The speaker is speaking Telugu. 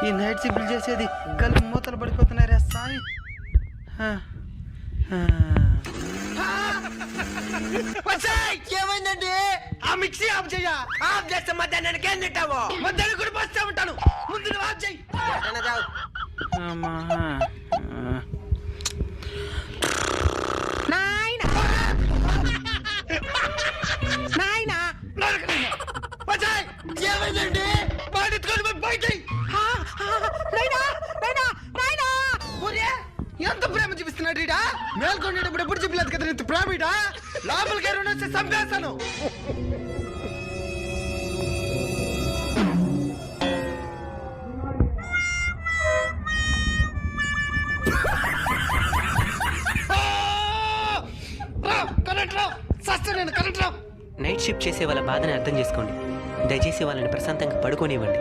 ఈ నైట్ షిఫ్ట్లు చేసేది కళ్ళు మూతలు పడిపోతున్నాయి సాయి. ఏమైందండి? ఆ మిక్సీ ఆఫ్ చెయ్య. ఆఫ్ చేస్తే మధ్యాహ్నానికి ఏం తింటావు? మధ్యాహ్నం కూడా బస్తా ఉంటాను. ముందు నువ్వు ఆఫ్ చెయ్యి. ఏమైందండి? బయట ఎంత ప్రేమ చూపిస్తున్నాడు ఈడ. మేల్కొండేటప్పుడు ఎప్పుడు చెప్పలేదు కదా ఇంత ప్రేమ ఈడ. లోపలికి ఎవరైనా వస్తే చంపేస్తాను. నైట్ షిఫ్ట్ చేసే వాళ్ళ బాధని అర్థం చేసుకోండి. దయచేసి వాళ్ళని ప్రశాంతంగా పడుకోనివ్వండి.